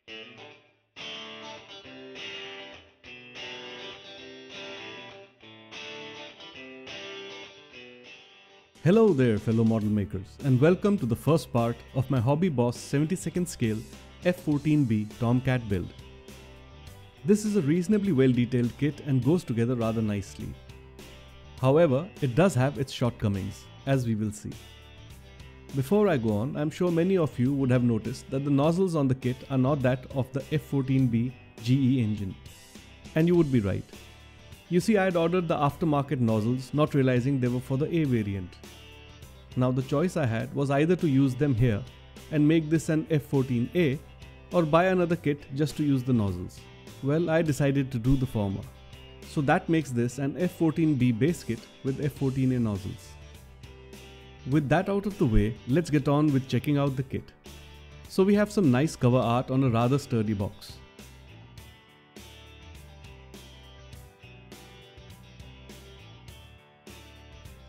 Hello there fellow model makers, and welcome to the first part of my Hobby Boss 72nd scale F-14B Tomcat build. This is a reasonably well detailed kit and goes together rather nicely. However, it does have its shortcomings, as we will see. Before I go on, I'm sure many of you would have noticed that the nozzles on the kit are not that of the F-14B GE engine. And you would be right. You see, I had ordered the aftermarket nozzles, not realizing they were for the A variant. Now the choice I had was either to use them here and make this an F-14A, or buy another kit just to use the nozzles. Well, I decided to do the former. So that makes this an F-14B base kit with F-14A nozzles. With that out of the way, let's get on with checking out the kit. So we have some nice cover art on a rather sturdy box.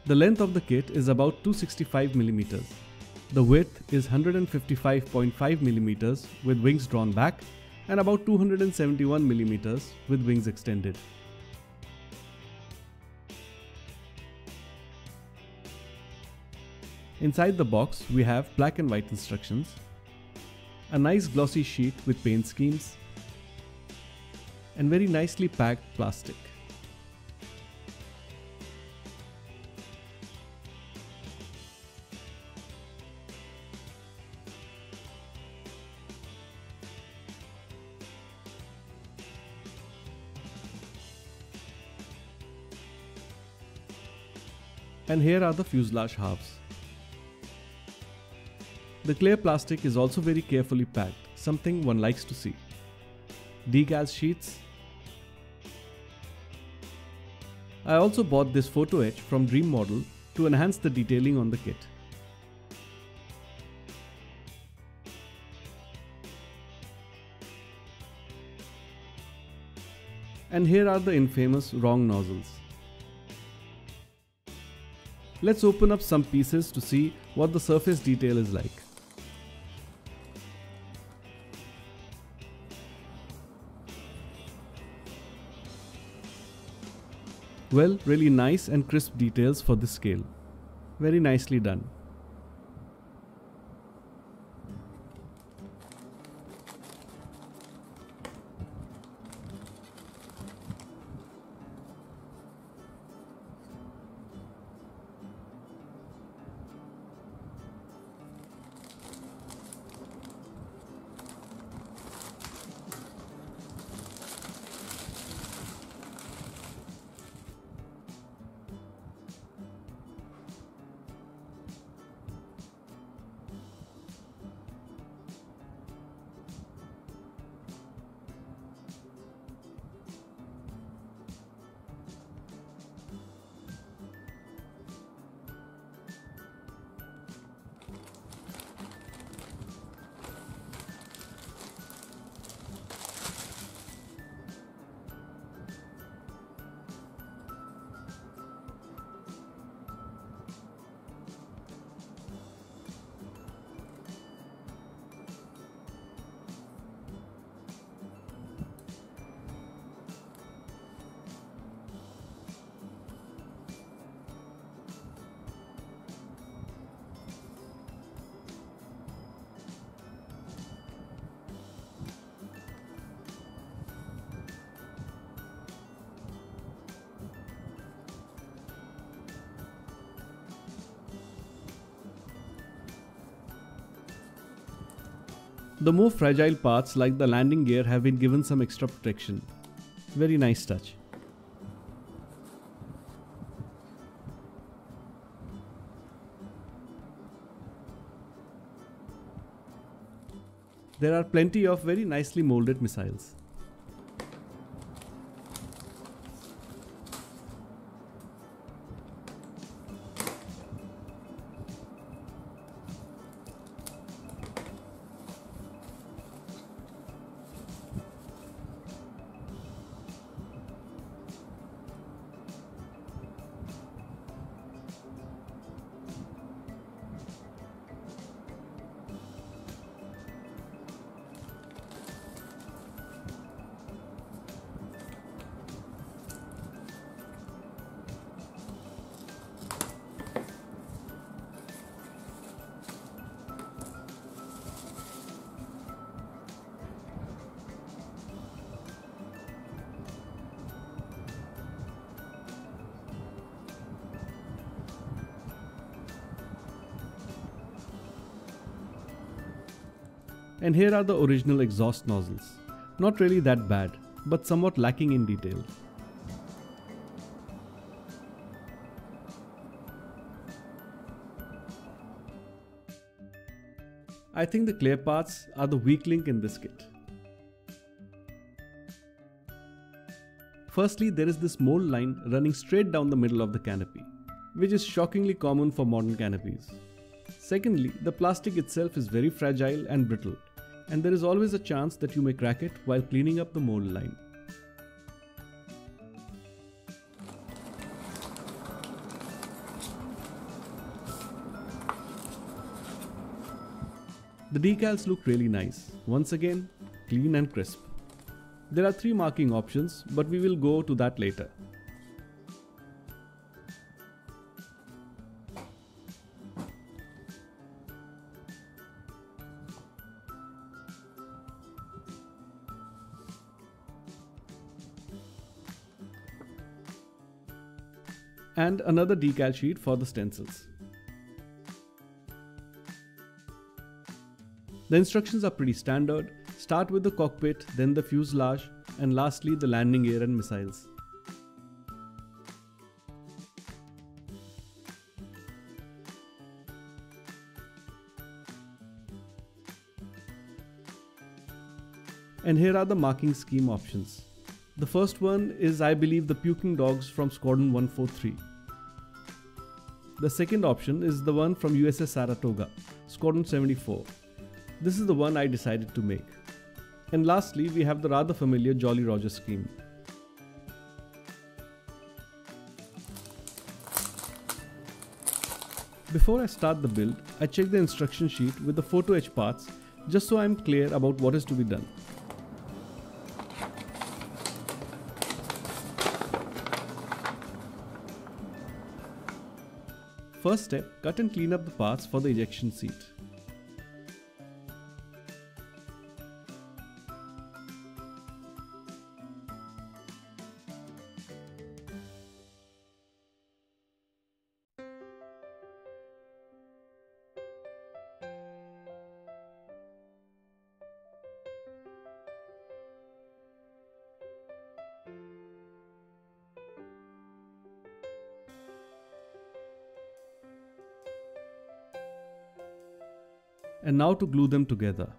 The length of the kit is about 265mm. The width is 155.5mm with wings drawn back and about 271mm with wings extended. Inside the box we have black and white instructions, a nice glossy sheet with paint schemes, and very nicely packed plastic. And here are the fuselage halves. The clear plastic is also very carefully packed, something one likes to see. Decal sheets. I also bought this photo etch from Dream Model to enhance the detailing on the kit. And here are the infamous wrong nozzles. Let's open up some pieces to see what the surface detail is like. Well, really nice and crisp details for this scale. Very nicely done. The more fragile parts like the landing gear have been given some extra protection. Very nice touch. There are plenty of very nicely molded missiles. And here are the original exhaust nozzles. Not really that bad, but somewhat lacking in detail. I think the clear parts are the weak link in this kit. Firstly, there is this mold line running straight down the middle of the canopy, which is shockingly common for modern canopies. Secondly, the plastic itself is very fragile and brittle, and there is always a chance that you may crack it while cleaning up the mold line. The decals look really nice. Once again, clean and crisp. There are 3 marking options, but we will go to that later. And another decal sheet for the stencils. The instructions are pretty standard. Start with the cockpit, then the fuselage, and lastly the landing gear and missiles. And here are the marking scheme options. The first one is, I believe, the puking dogs from Squadron 143. The second option is the one from USS Saratoga, Squadron 74. This is the one I decided to make. And lastly, we have the rather familiar Jolly Roger scheme. Before I start the build, I check the instruction sheet with the photo etch parts just so I am clear about what is to be done. First step, cut and clean up the parts for the ejection seat. And now to glue them together.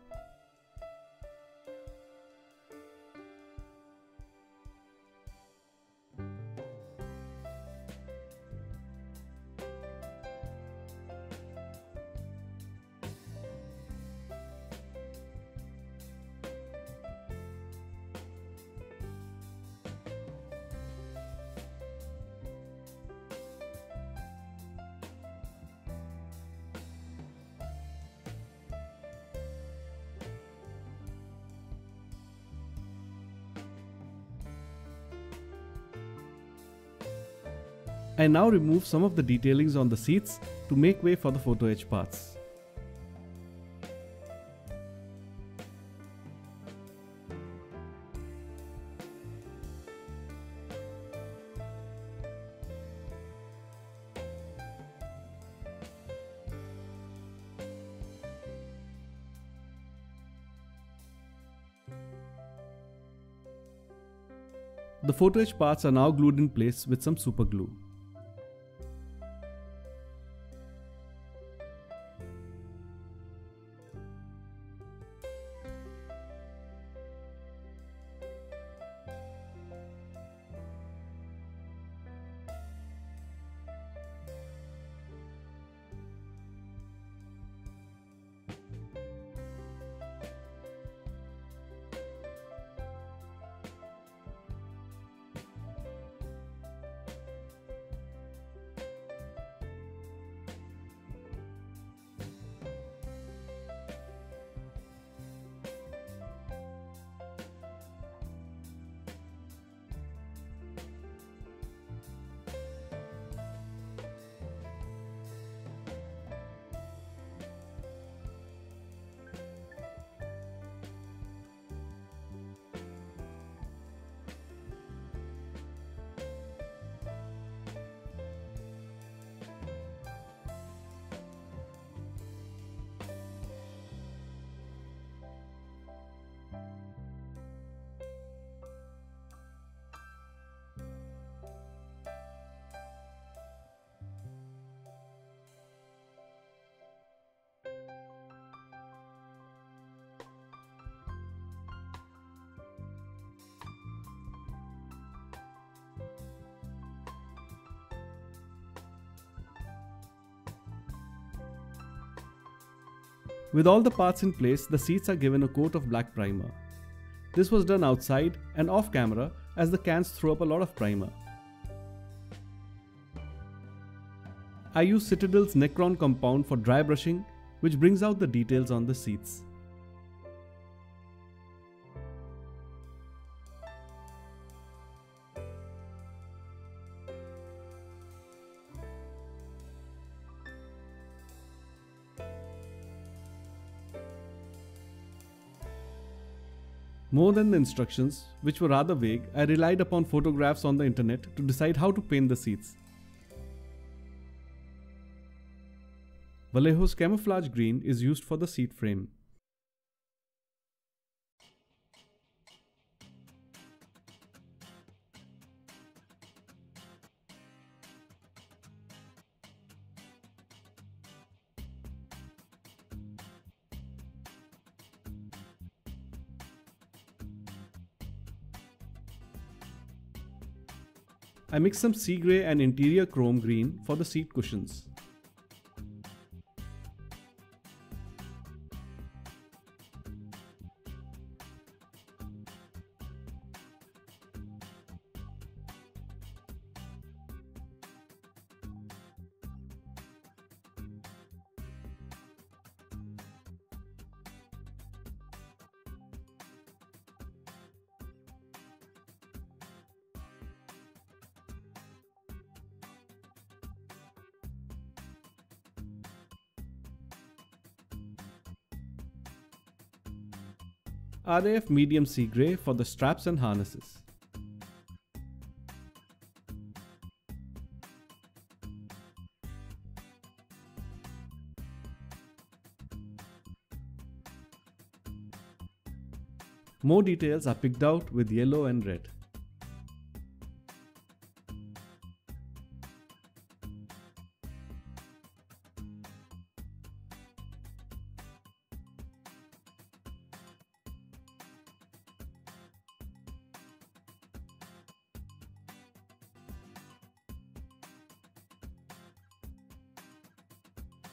I now remove some of the detailings on the seats to make way for the photo etch parts. The photo etch parts are now glued in place with some super glue. With all the parts in place, the seats are given a coat of black primer. This was done outside and off camera as the cans throw up a lot of primer. I use Citadel's Necron compound for dry brushing, which brings out the details on the seats. More than the instructions, which were rather vague, I relied upon photographs on the internet to decide how to paint the seats. Vallejo's camouflage green is used for the seat frame. I mixed some sea grey and interior chrome green for the seat cushions. RAF medium sea grey for the straps and harnesses. More details are picked out with yellow and red.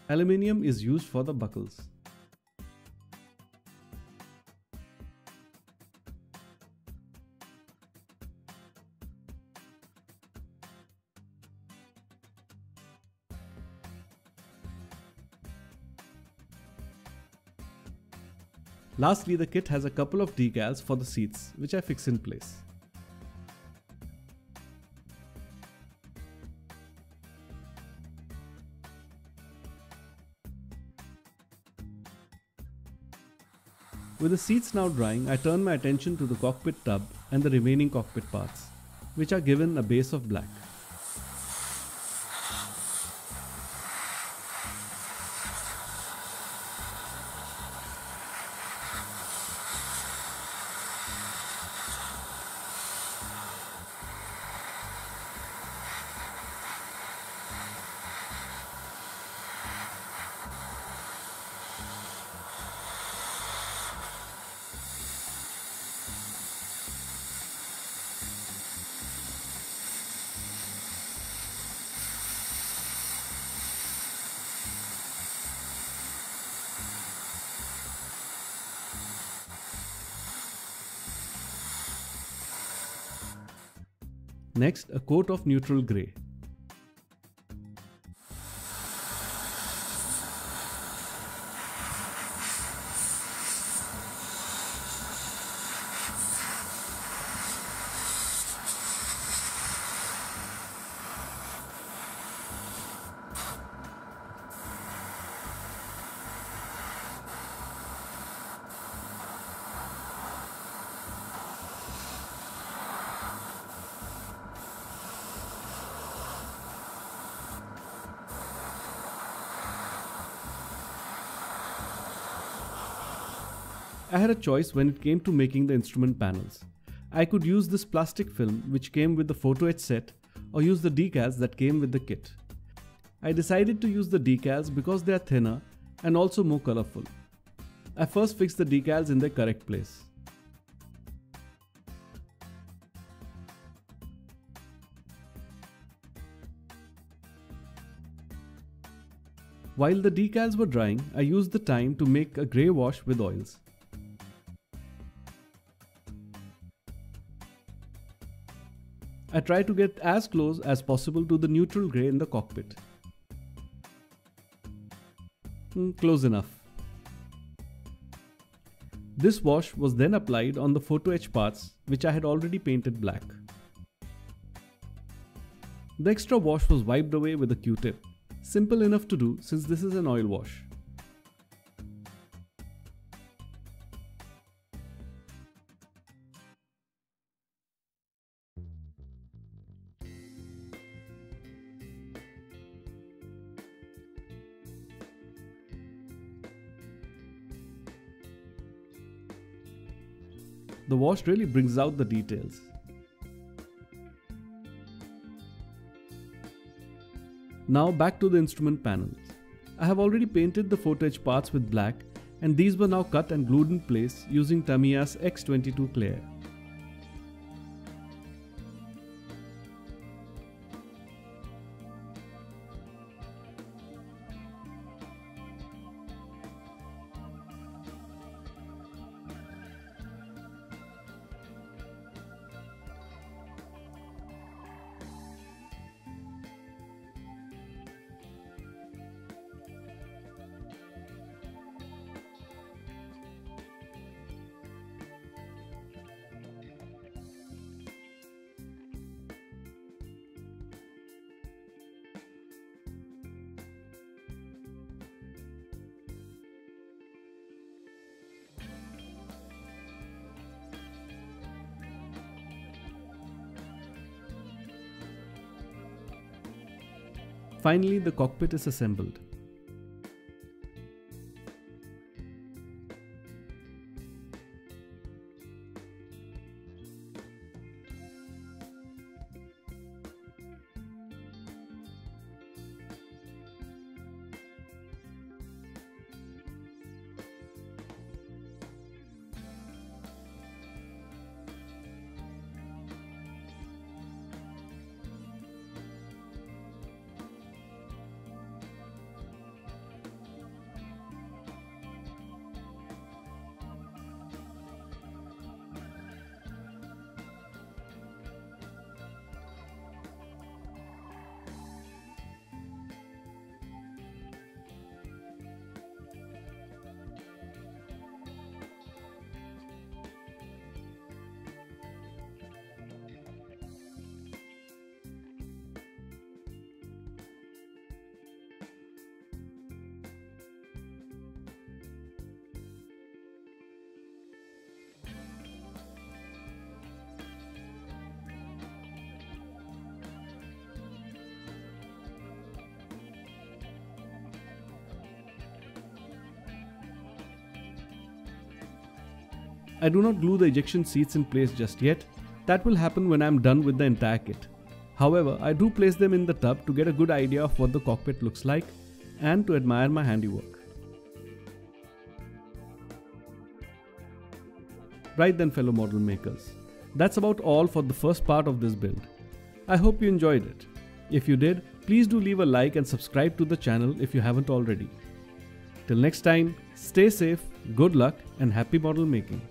Aluminium is used for the buckles. Lastly, the kit has a couple of decals for the seats, which I fix in place. With the seats now drying, I turn my attention to the cockpit tub and the remaining cockpit parts, which are given a base of black. Next, a coat of neutral grey. I had a choice when it came to making the instrument panels. I could use this plastic film which came with the photo etch set or use the decals that came with the kit. I decided to use the decals because they are thinner and also more colorful. I first fixed the decals in their correct place. While the decals were drying, I used the time to make a grey wash with oils. I tried to get as close as possible to the neutral grey in the cockpit. Close enough. This wash was then applied on the photo etch parts, which I had already painted black. The extra wash was wiped away with a Q-tip. Simple enough to do since this is an oil wash. The wash really brings out the details. Now back to the instrument panels. I have already painted the photo etch parts with black, and these were now cut and glued in place using Tamiya's X22 clay. Finally, the cockpit is assembled. I do not glue the ejection seats in place just yet. That will happen when I am done with the entire kit. However, I do place them in the tub to get a good idea of what the cockpit looks like and to admire my handiwork. Right then, fellow model makers, that's about all for the first part of this build. I hope you enjoyed it. If you did, please do leave a like and subscribe to the channel if you haven't already. Till next time, stay safe, good luck and happy model making.